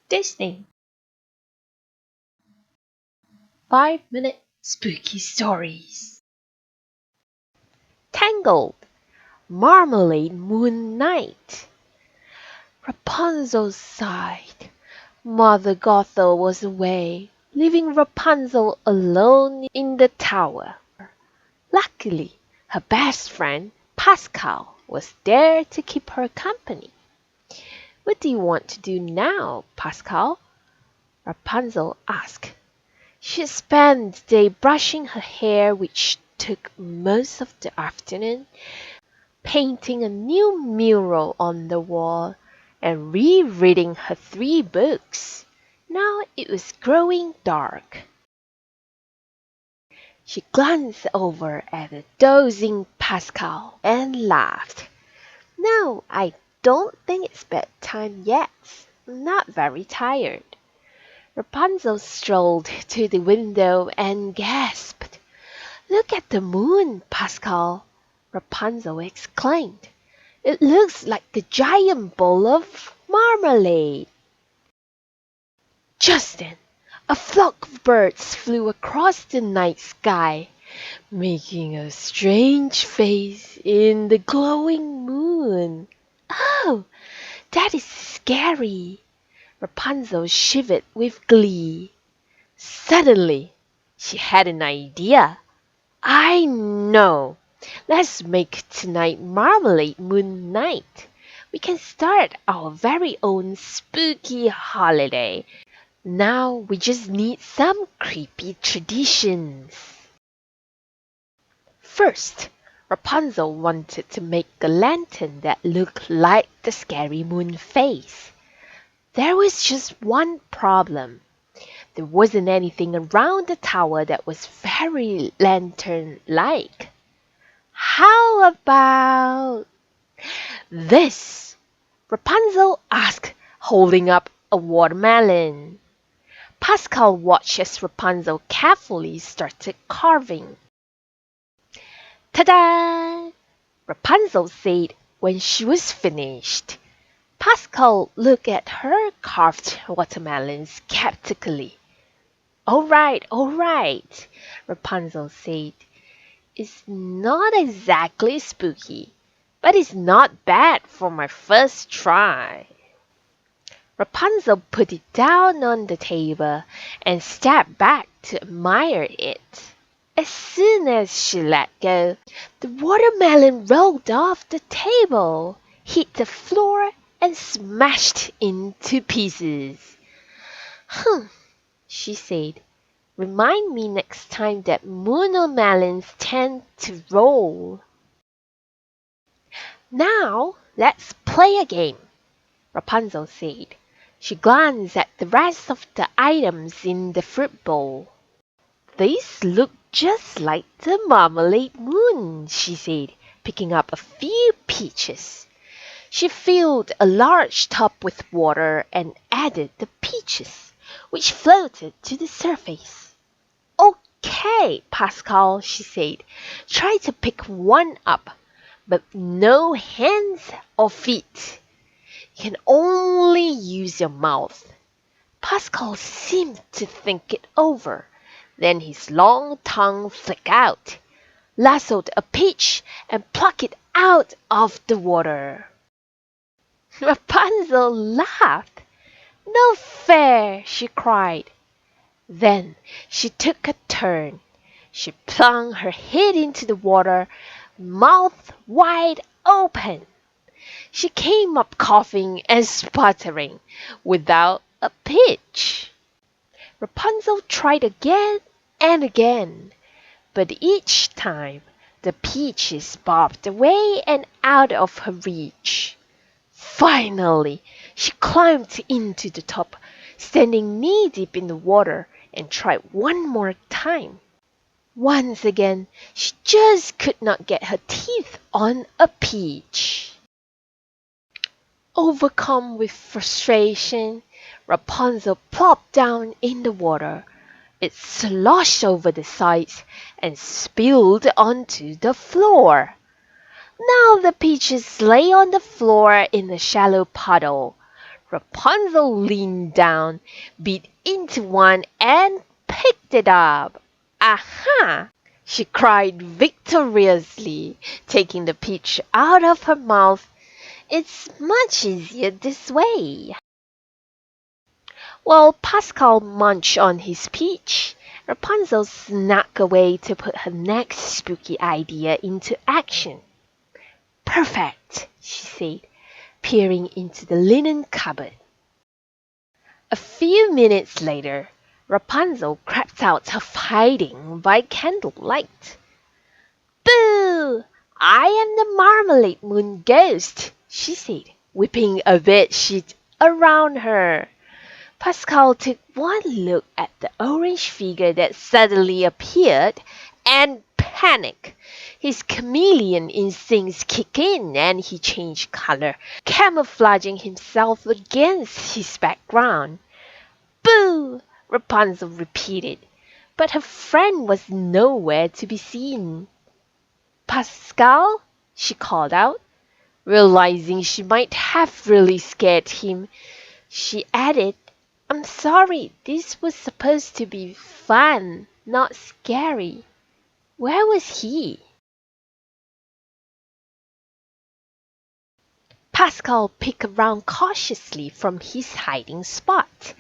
Disney. 5-minute spooky stories. Tangled. Marmalade Moon Night. Rapunzel sighed. Mother Gothel was away, leaving Rapunzel alone in the tower. Luckily, her best friend, Pascal, was there to keep her company. What do you want to do now, Pascal? Rapunzel asked. She spent the day brushing her hair, which took most of the afternoon, painting a new mural on the wall, and rereading her 3 books. Now it was growing dark. She glanced over at the dozing Pascal and laughed. No, I don't think it's bedtime yet. I'm not very tired. Rapunzel strolled to the window and gasped. Look at the moon, Pascal, Rapunzel exclaimed. It looks like a giant bowl of marmalade. Just then, a flock of birds flew across the night sky, making a strange face in the glowing moon. Oh, that is scary! Rapunzel shivered with glee. Suddenly, she had an idea. I know! Let's make tonight Marmalade Moon Night. We can start our very own spooky holiday. Now we just need some creepy traditions. First, Rapunzel wanted to make a lantern that looked like the scary moon face. There was just one problem. There wasn't anything around the tower that was very lantern-like. How about this? Rapunzel asked, holding up a watermelon. Pascal watched as Rapunzel carefully started carving. Ta-da! Rapunzel said when she was finished. Pascal looked at her carved watermelon skeptically. All right, Rapunzel said. It's not exactly spooky, but it's not bad for my first try. Rapunzel put it down on the table and stepped back to admire it. As soon as she let go, the watermelon rolled off the table, hit the floor, and smashed into pieces. She said. Remind me next time that moon-melons tend to roll. Now, let's play a game, Rapunzel said. She glanced at the rest of the items in the fruit bowl. These look just like the marmalade moon, she said, picking up a few peaches. She filled a large tub with water and added the peaches, which floated to the surface. Okay, Pascal, she said. Try to pick one up, but no hands or feet. You can only use your mouth. Pascal seemed to think it over. Then his long tongue flicked out, lassoed a peach, and plucked it out of the water. Rapunzel laughed. No fair, she cried. Then she took a turn. She plunged her head into the water, mouth wide open. She came up coughing and sputtering, without a peach. Rapunzel tried again and again, but each time the peaches bobbed away and out of her reach. Finally, she climbed into the tub, standing knee-deep in the water, and tried one more time. Once again, she just could not get her teeth on a peach. Overcome with frustration, Rapunzel plopped down in the water. It sloshed over the sides and spilled onto the floor. Now the peaches lay on the floor in a shallow puddle. Rapunzel leaned down, bit into one, and picked it up. Aha! She cried victoriously, taking the peach out of her mouth. It's much easier this way. While Pascal munched on his peach, Rapunzel snuck away to put her next spooky idea into action. Perfect, she said, peering into the linen cupboard. A few minutes later, Rapunzel crept out of hiding by candlelight. Boo! I am the Marmalade Moon Ghost, she said, whipping a bedsheet around her. Pascal took one look at the orange figure that suddenly appeared and panicked. His chameleon instincts kicked in and he changed color, camouflaging himself against his background. Boo! Rapunzel repeated, but her friend was nowhere to be seen. Pascal, she called out, realizing she might have really scared him. She added, I'm sorry, this was supposed to be fun, not scary. Where was he? Pascal peeked around cautiously from his hiding spot.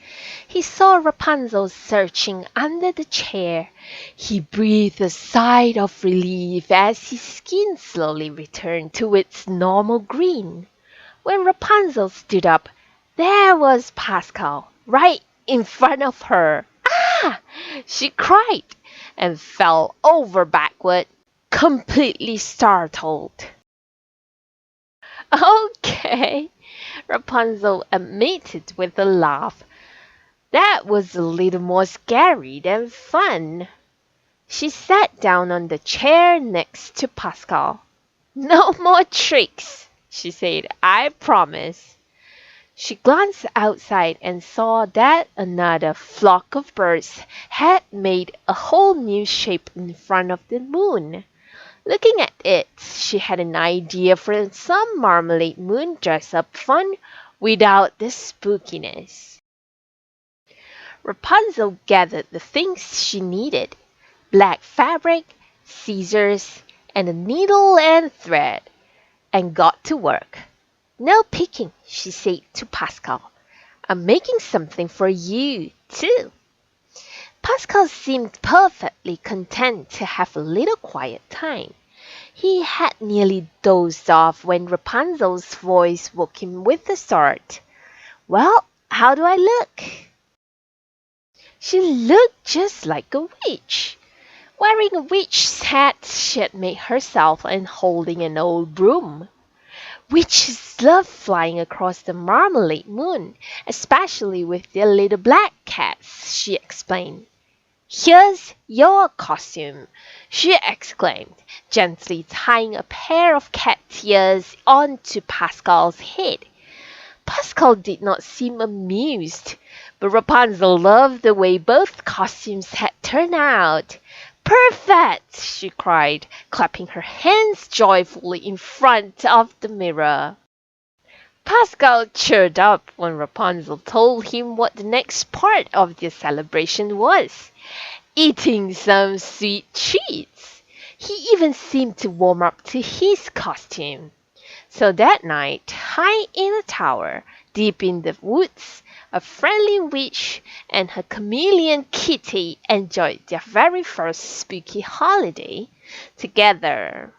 He saw Rapunzel searching under the chair. He breathed a sigh of relief as his skin slowly returned to its normal green. When Rapunzel stood up, there was Pascal, right in front of her. Ah! She cried and fell over backward, completely startled. Okay, Rapunzel admitted with a laugh. That was a little more scary than fun. She sat down on the chair next to Pascal. No more tricks, she said, I promise. She glanced outside and saw that another flock of birds had made a whole new shape in front of the moon. Looking at it, she had an idea for some Marmalade Moon dress-up fun without the spookiness. Rapunzel gathered the things she needed: black fabric, scissors, and a needle and thread, and got to work. No picking, she said to Pascal. I'm making something for you, too. Pascal seemed perfectly content to have a little quiet time. He had nearly dozed off when Rapunzel's voice woke him with a start. Well, how do I look? She looked just like a witch, wearing a witch's hat she had made herself and holding an old broom. Witches love flying across the Marmalade Moon, especially with their little black cats, she explained. Here's your costume, she exclaimed, gently tying a pair of cat ears onto Pascal's head. Pascal did not seem amused, but Rapunzel loved the way both costumes had turned out. Perfect! She cried, clapping her hands joyfully in front of the mirror. Pascal cheered up when Rapunzel told him what the next part of the celebration was: eating some sweet treats. He even seemed to warm up to his costume. So that night, high in a tower, deep in the woods, a friendly witch and her chameleon Kitty enjoyed their very first spooky holiday together.